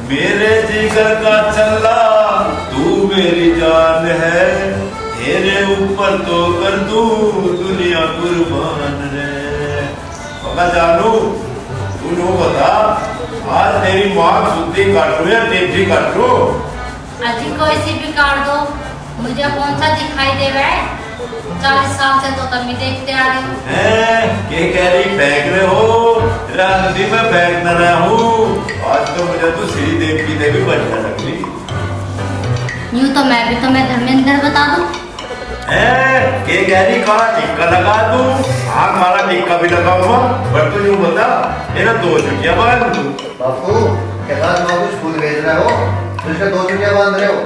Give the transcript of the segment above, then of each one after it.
मेरे जिगर का चल्ला तू मेरी जान है, तेरे ऊपर तो कर दूं दुनिया कुर्बान रे। पका जानू तू नो बता, आज तेरी माँ सुधी काटू या टेढ़ी काटू? अजी कोई सी भी काट दो, मुझे कौन सा दिखाई दे रहा है? 40 साल से तो कमी देखते आ रही हूँ। के कह रही फेंक रहे हो? रांधी में फेंक न रहा हूँ, आज तो मुझे तो श्री देवी देवी बनने लगी। यूँ तो मैं भी तुम्हें धर्मेंद्र बता दूँ। के कह रही काला टिक्का लगा दूँ? हाँ काला टिक्का भी लगाऊंगा, पर तू यूँ बता मेरा 2 छुट्टियाँ बांध दूँ। बापू क्या माँ को स्कूल भेज रहे हो, तो इसका 2 छुट्टियाँ बांध रहे हो?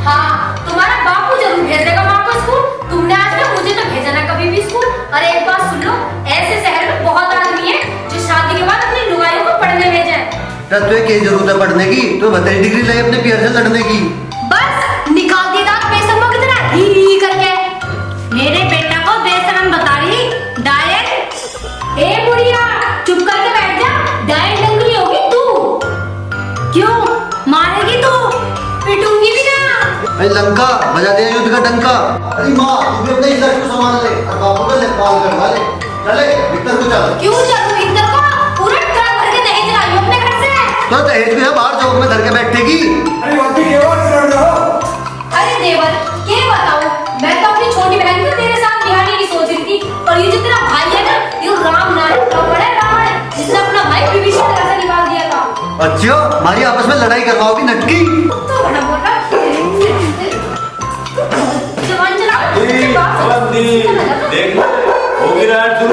हाँ तुम्हारा बापू जरूर भेज देगा माँ को स्कूल, तुमने आज तक मुझे तो भेजा ना कभी भी स्कूल। और एक बात सुन लो, ऐसे शहर में बहुत आदमी है जो शादी के बाद अपनी लुगाइयों को पढ़ने भेजे। तुझे क्या जरूरत है पढ़ने की? तू 32 डिग्री लाई अपने पियर से लड़ने की। बस निकाल दिया दांत बेशर्मों की तरह ही करके। मेरे बेटा को बेशरम बता रही डायन। ए बुढ़िया चुप करके बैठ जा, डायन डंगरी होगी तू। क्यों मारेगी तू? पिटूंगी भी ना। अरे लंका बजा दे युद्ध का डंका। अरे माँ तू भी अपने इज्जत को संभाल ले और बापू को लेपाल करवा ले। चले भीतर को चल। क्यों चलूं भीतर को? पूरा ट्रक भर के दहेज लाई हूं अपने घर से। तो दहेज भी है, बाहर चौक में धर के बैठेगी। अरे वाकई ये बात कर रहे हो? अरे देवर क्या बताऊं, मैं तो अपनी छोटी बहन को तेरे साथ बिहारी की सोच रही थी, और ये जो तेरा भाई है ना, ये राम नारायण रावण है, रावण, जिसने अपना भाई विभीषण घर से निकाल दिया था। अच्छा हमारी आपस में लड़ाई करवाओगी नटकी? तो बड़ा बोल रहा जवान चला देख होगी रात तू।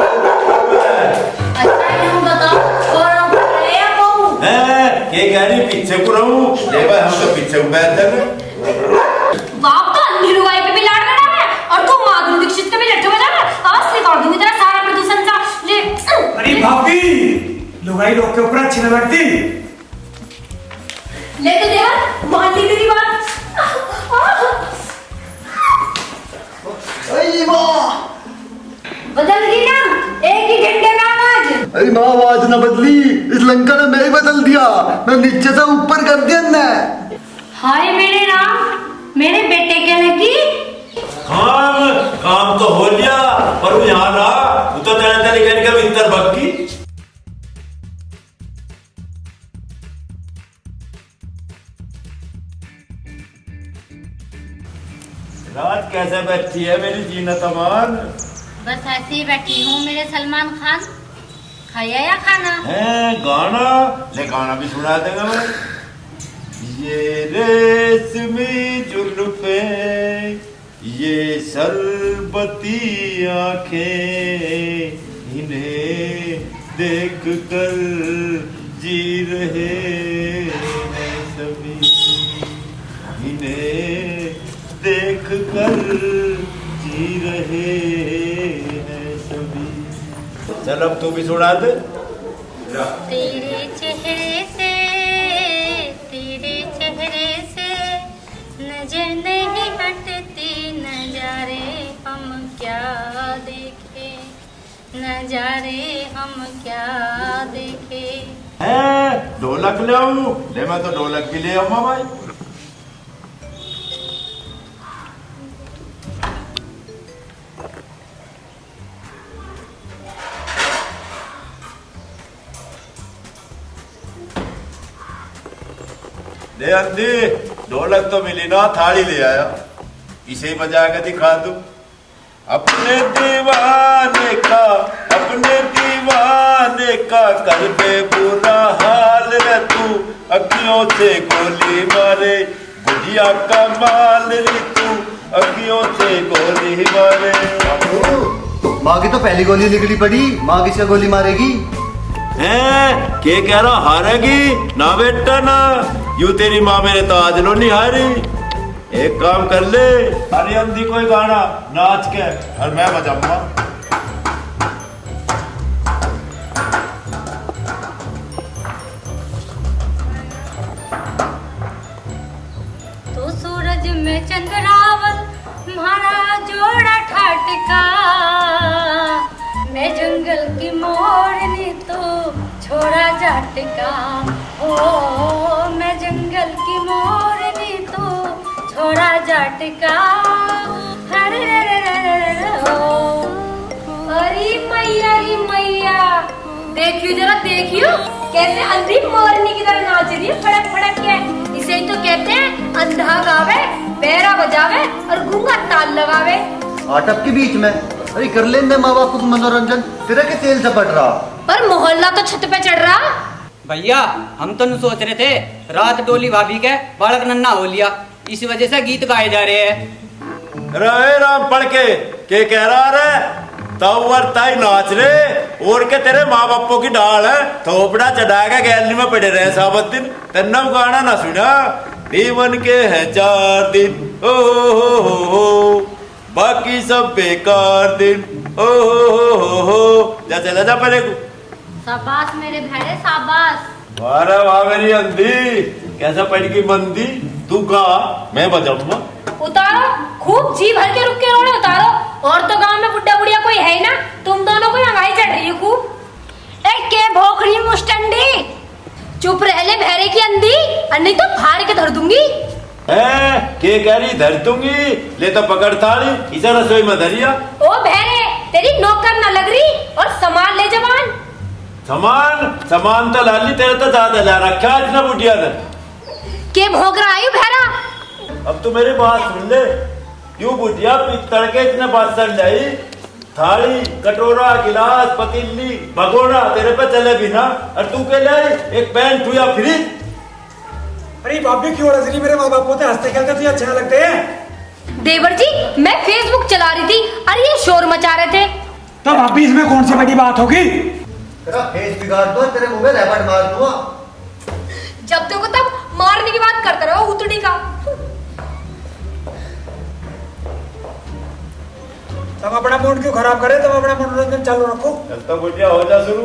अच्छा यूं बताओ और अब रे बहू के कह रही पीछे को रहूं? ले भाई हम तो पीछे को बैठ जाएंगे। बाप तो अंधी लुगाई पे भी लाड़ रहा है, और तू माधुरी दीक्षित पे भी लट्ठे बजा रहा है। आज निकाल दूंगी तेरा सारा प्रदूषण सा। ले अरे भाभी लुगाई लोग के ऊपर अच्छी न लगती। ले तो देवर मान ली तेरी बात। अरे माँ बदल गई ना एक ही घंटे में आवाज। अरे माँ आवाज न बदली, इस लंका ने मैं बदल दिया, मैं नीचे से ऊपर कर दिया न। हाय मेरे राम, मेरे बेटे के लगी। काम तो हो लिया, पर वो यहाँ रहा, वो तो तेरे तेरे कहने का भीतर बग्गी। रात कैसे बैठी है मेरी जीनत अमान? बस ऐसे ही बैठी हूँ मेरे सलमान खान। खाया या खाना? गाना ले, गाना भी सुना देगा मैं। ये रेशमी जुल्फे, ये शरबती आंखें, इन्हें देख कर जी रहे हैं सभी, इन्हें देख कर जी रहे हैं सभी। चल अब तू भी सुना दे। तेरे चेहरे से नजर नहीं हटती, नजारे हम क्या देखे, नजारे हम क्या देखे। ढोलक ले आऊं? ले मैं तो ढोलक भी ले आऊंगा भाई। ले अंधी ढोलक तो मिली ना, थाली ले आया, इसे बजा के दिखा दूं। अपने दीवाने का कर दे बुरा हाल रे तू, अखियों से गोली मारे, बुढ़िया का माल रे तू, अखियों से गोली मारे। माँ की तो पहली गोली निकली पड़ी, माँ किसका गोली मारेगी? के कह रहा हारेगी ना बेटा ना, यूं तेरी माँ मेरे ताज लो नहीं हारी। एक काम कर ले, अरे अंधी कोई गाना नाच के और मैं बजाऊंगा। तो सूरज में चंद्रावल म्हारा जोड़ा ठाटका, मैं जंगल की मोरनी तो झटका। ओ मैं जंगल की मोरनी तो छोड़ा झटका। अरे मैया देखियो जरा देखियो कैसे अंधी मोरनी की तरह नाच रही है, फड़क फड़क के। इसे ही तो कहते हैं अंधा गावे, बेरा बजावे और गूंगा ताल लगावे। आटप के बीच में अरे कर लेंगे माँ बाप को मनोरंजन, तेरा के तेल से पड़ रहा। पर मोहल्ला तो छत पे चढ़ रहा। भैया हम तो नहीं सोच रहे थे, रात डोली भाभी के बालक नन्ना हो लिया, इस वजह से गीत गाए जा रहे हैं। रे राम पढ़ के कह रहा रे तवर ताई नाच रे और के तेरे माँ बापों की डाल है थोपड़ा चढ़ाएगा गैलरी में पड़े रहे साबत दिन। तन्ना गाना ना सुना जीवन के है 4 दिन हो बाकी सब बेकार दिन हो जा चला जा पहले को। शाबाश मेरे भेड़े शाबाश। वाह वाह मेरी अंधी कैसा पड़ गई मंदी। तू गा मैं बजाऊंगा। उतारो खूब जी भर के रुक के रोने उतारो। और तो गांव में बुड्ढा बुढ़िया कोई है ना, तुम दोनों को हंगाई चढ़ रही है खूब। ए के भोखड़ी मुस्टंडी चुप रह ले भैरे की अंधी, नहीं तो फाड़ के धर दूंगी। के कह रही धर दूंगी, ले तो पकड़ थाली इसे रसोई में धरिया। ओ भैरे तेरी नौकर न लग रही और सामान ले जवान। सामान तो लाली तेरे तो ज्यादा ला रखा इतना बुढ़िया ने। के भोग रहा है भैरा। अब तू मेरी बात सुन ले, क्यों बुढ़िया तड़के इतने बासन लाई, थाली कटोरा गिलास पतीली भगोना तेरे पे चले भी ना, और तू के लाई एक पैंट हुआ फ्रिज। अरे भाभी क्यों हंस रही, मेरे माँ बाप होते हंसते खेलते तुझे अच्छे लगते हैं। देवर जी मैं फेसबुक चला रही थी और ये शोर मचा रहे थे। तो भाभी इसमें कौन सी बड़ी बात होगी। तेरा फेस बिगाड़ दो, तेरे मुंह में रैपट मार दूंगा। जब देखो तब मारने की बात करते रहो उतनी का। तुम अपना मूड क्यों खराब करे, तुम अपना मनोरंजन चालू रखो। चलता बुढ़िया हो जा शुरू।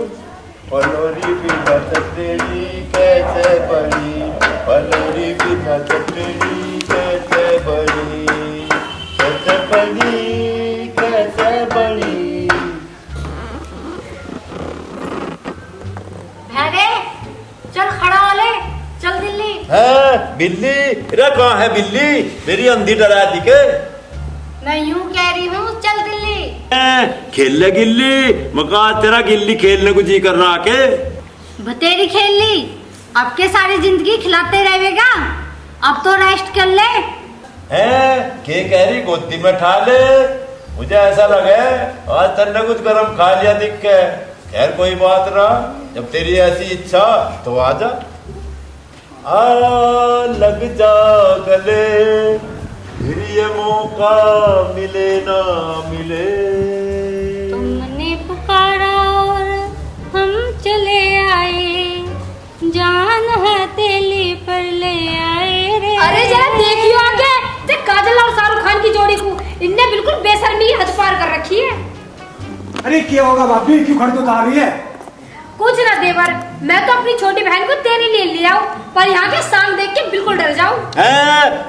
पलोरी बिना चटनी कैसे बड़ी, पलोरी बिना चटनी कैसे बड़ी, कैसे बड़ी कैसे बड़ी। भैरे चल खड़ा हो ले, चल दिल्ली। है बिल्ली रे, कहाँ है बिल्ली मेरी अंधी डरा दी के। मैं यूं कह रही हूँ चल दिल्ली। खेलने गिल्ली मका तेरा गिल्ली खेलने को जी कर रहा के। बतेरी खेल ली, अब के सारी जिंदगी खिलाते रहेगा, अब तो रेस्ट कर ले। के कह रही गोदी में ठा ले, मुझे ऐसा लगे आज तन्ने कुछ गरम खा लिया दिख के। खैर कोई बात ना, जब तेरी ऐसी इच्छा तो आजा। आ लग जा गले फिर ये मौका मिले ना मिले। तुमने पुकारा और हम चले आए, जान हथेली पर ले आए रे। अरे जरा देखियो आगे, देख काजल और शाहरुख खान की जोड़ी को, इनने बिल्कुल बेशर्मी हद पार कर रखी है। अरे क्या होगा भाभी, क्यों खड़े उतार रही है। कुछ ना देवर, मैं तो अपनी छोटी बहन को तेरे लिए ले आऊं, पर यहाँ के सांग देख के बिल्कुल डर जाऊं।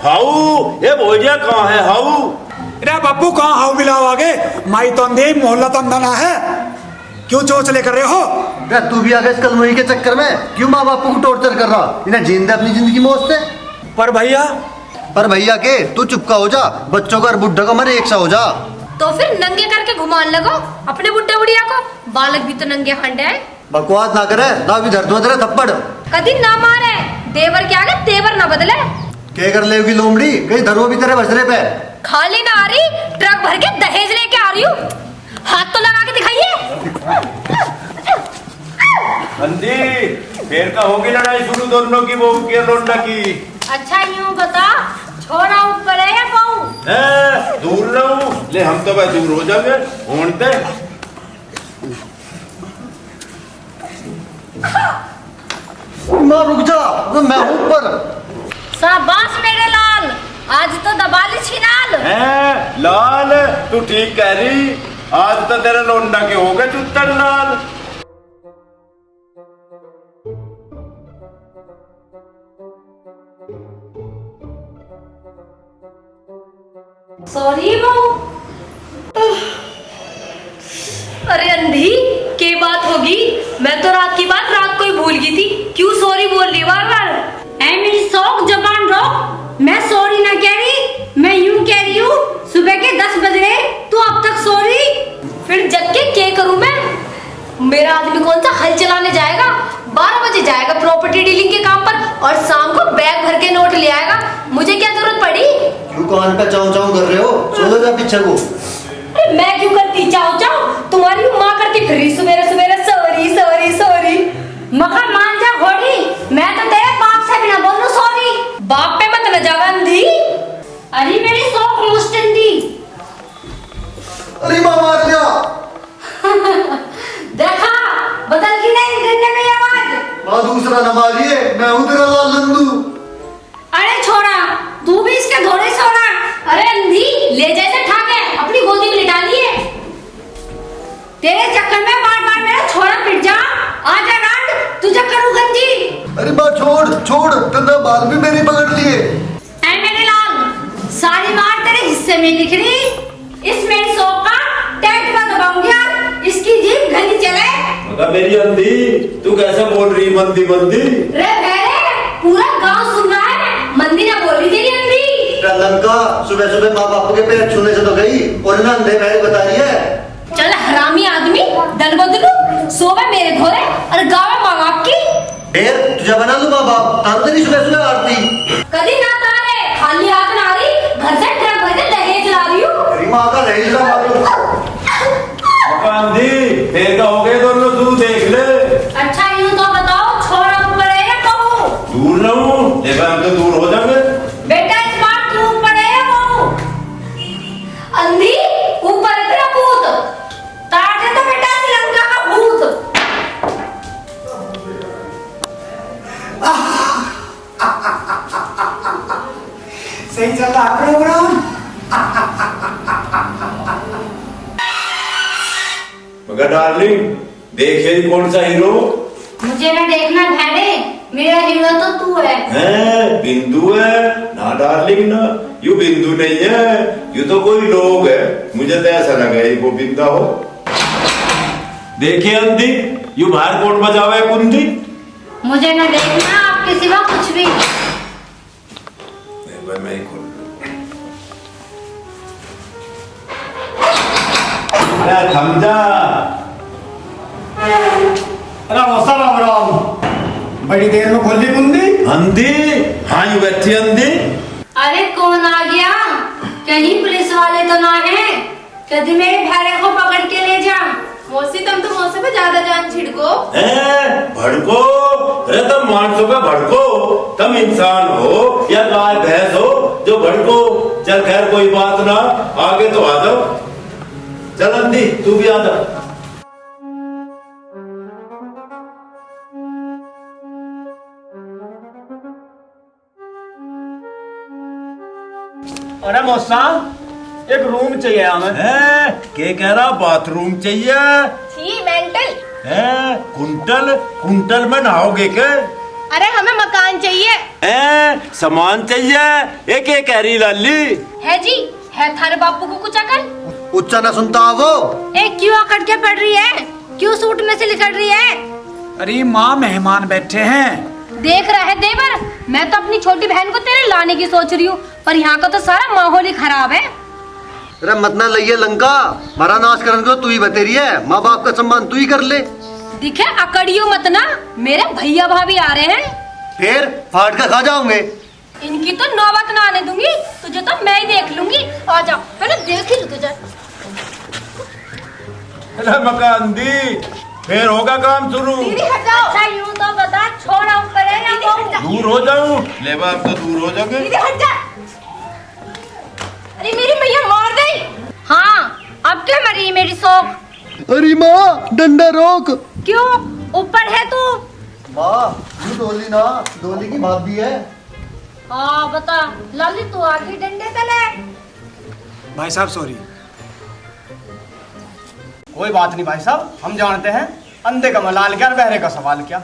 हाउ ये भोजिया कहाँ है हाउ। अरे बापू कहाँ हाउ मिलाओ आगे, माई तो अंधे मोहल्ला तो अंधा ना है, क्यों चोच लेकर रहे हो। क्या तू भी आ गया इस कलमुही के चक्कर में, क्यों माँ बाप को टॉर्चर कर रहा, इन्हें जीने दे अपनी जिंदगी मौज से। पर भैया के तू चुपका हो जा, बच्चों का और बुढ़ा का मरे एक सा हो जा। तो फिर नंगे करके घुमान लगो अपने बुड्ढे बुढ़िया को, बालक भी तो नंगे हंडे हैं। बकवास ना करे, ना भी धर दो तेरे थप्पड़। कभी ना मारे, देवर के आगे तेवर ना बदले। क्या कर लेगी लोमड़ी, कहीं धरो भी तेरे बजरे पे। खाली ना आ रही, ट्रक भर के दहेज लेके आ रही हूँ, हाथ तो लगा के दिखाइए। अंधी फिर का होगी लड़ाई शुरू दोनों की, बहू की लोंडा की। अच्छा यूं बता, छोरा ऊपर है या पाऊं? दूर रहूं ले, हम तो भाई दूर हो जाएंगे ढूंढते। माँ रुक जा, मैं हूँ ऊपर। शाबाश मेरे लाल, आज तो दबा ली छिनाल। लाल तू ठीक कह रही, आज तो तेरे लोंडा के हो गए चुत्तर लाल। सॉरी बहू। अरे अंधी के बात होगी, मैं तो रात की बात रात को ही भूल गई थी। मैं सॉरी ना कह रही, मैं यूं कह रही हूँ सुबह के 10 बज रहे तू अब तक सो रही। फिर जग के क्या करूँ मैं? मेरा आदमी कौन सा हल चलाने जाएगा? 12 बजे जाएगा प्रॉपर्टी डीलिंग के काम पर और शाम को बैग भर के नोट ले आएगा। मुझे क्या जरूरत पड़ी? क्यों कान पे चाऊ चाऊ कर रहे हो? चलो जा पीछे को। अरे मैं क्यों करती चाऊ चाऊ? तुम्हारी माँ करती फिर सवेरे सवेरे सॉरी सॉरी सॉरी। मखा मान जा घोड़ी, मैं तो तेरे बाप से बिना बोलूं सॉरी। बाप पे मत न जावंदी। अरे मेरी शौक मुस्टंदी। अरे माँ मार दिया। देखा बदल की नहीं गन्ने में आवाज। माँ दूसरा न मारिए, मैं हूँ तेरा लाल नंदू। अरे छोरा तू भी इसके घोड़े सोना। अरे अंधी ले जैसे ठाके अपनी गोदी में लिटा लिए। तेरे चक्कर में बार बार मेरा छोरा पिट जा। आजा रांड तुझे करूँ गंजी। अरे माँ छोड़ छोड़, तेरा बाल भी मेरे पकड़ लिए। ऐ मेरे लाल सारी मार तेरे हिस्से में लिख रही। इस मेरी शौक का टैग का दबाऊंगा, इसकी जीभ घनी चले। मगर मेरी अंधी, तू कैसे बोल रही मंदी मंदी? रे भेड़े पूरा गांव सुन रहा है, मंदी ना बोली तेरी अंधी। लंका सुबह सुबह माँ बाप के पैर छूने से तो गई और ना अंधे बहरे बता रही है। चल हरामी आदमी दल बदलू सोवे मेरे घोरे और गावे माँ बाप की। फिर तुझे बना लूँ माँ बाप, तारू तेरी सुबह सुबह आरती। कभी ना तारे खाली हाथ ना रही, घर से ट्रक भर के दहेज ला रही हूँ। तेरी माँ का रही ना मालूम। अंधी फिर का हो गए दोनों, तू देख ले। अच्छा यूं तो बताओ छोरा ऊपर है या कहूँ? दूर न हूँ, लेकिन हम तो दूर हो जाएंगे। बेटा इस बार तू ऊपर है या कहूँ? अंधी ऊपर है तेरा भूत, तार दे तो बेटा श्रीलंका का भूत। सही चल रहा है प्रोग्राम। मगर डार्लिंग देखे कौन सा हीरो? मुझे ना देखना भेड़े, मेरा हीरो तो तू है। हैं बिंदु है ना डार्लिंग ना, यू बिंदु नहीं है, यू तो कोई लोग है। मुझे तो ऐसा लगा ये वो बिंदा हो। देखिए अंधी, यू बाहर कौन बजावे कुंदी? मुझे ना देखना आपके सिवा कुछ भी। नहीं भाई मैं ही खोल। अरे थम जा। अरे मौसा राम राम, बड़ी देर में खोली कुंदी। अंधी हाँ यू बैठी अंधी। अरे कौन आ गया? कहीं पुलिस वाले तो ना है? कभी मेरे भेड़े को पकड़ के ले जा। मौसी तुम तो मौसी पे ज्यादा जान छिड़को। भड़को? अरे तुम मानसों का भड़को, तुम इंसान हो या गाय भैंस हो जो भड़को? चल खैर कोई बात ना, आगे तो आ जाओ। चल अंधी तू भी आ जा। अरे मौसा एक रूम चाहिए हमें। के कह रहा बाथरूम चाहिए? छी मेंटल। कुंटल कुंटल में नहाओगे क्या? अरे हमें मकान चाहिए। सामान चाहिए? एक एक कह रही लाली है जी, है थारे बापू को कुछ अकल? उच्चा ना सुनता वो। ए क्यों अकड़ के पड़ रही है? क्यों सूट में से निकल रही है? अरे माँ मेहमान बैठे हैं। देख रहा है देवर, मैं तो अपनी छोटी बहन को तेरे लाने की सोच रही हूँ, पर यहाँ का तो सारा माहौल ही खराब है। अरे मत ना लइए लंका, मारा नाश करने को तू ही बतेरी है। माँ बाप का सम्मान तू ही कर ले। दिखे अकड़ियो मत ना, मेरे भैया भाभी आ रहे हैं। फिर फाड़ कर खा जाओगे। इनकी तो नौबत ना आने दूंगी, तुझे तो मैं ही देख लूंगी। आ जा, पहले देख ही लूं तुझे। अरे मकान दी फिर होगा काम शुरू। दीदी हट जाओ। अच्छा यूं तो बता, छोड़ा ऊपर है या कहूं? दूर हो जाऊं? ले बाप तो दूर हो जाओगे। दीदी हट जा। अरे मेरी मैया मार दे। हाँ अब क्या मरी मेरी शौक? अरे माँ डंडा रोक। क्यों ऊपर है तू? माँ तू डोली ना, डोली की भाभी है। हाँ बता लाली, तू आगे डंडे तले। भाई साहब सॉरी। कोई बात नहीं भाई साहब, हम जानते हैं अंधे का मलाल क्या और बहरे का सवाल क्या।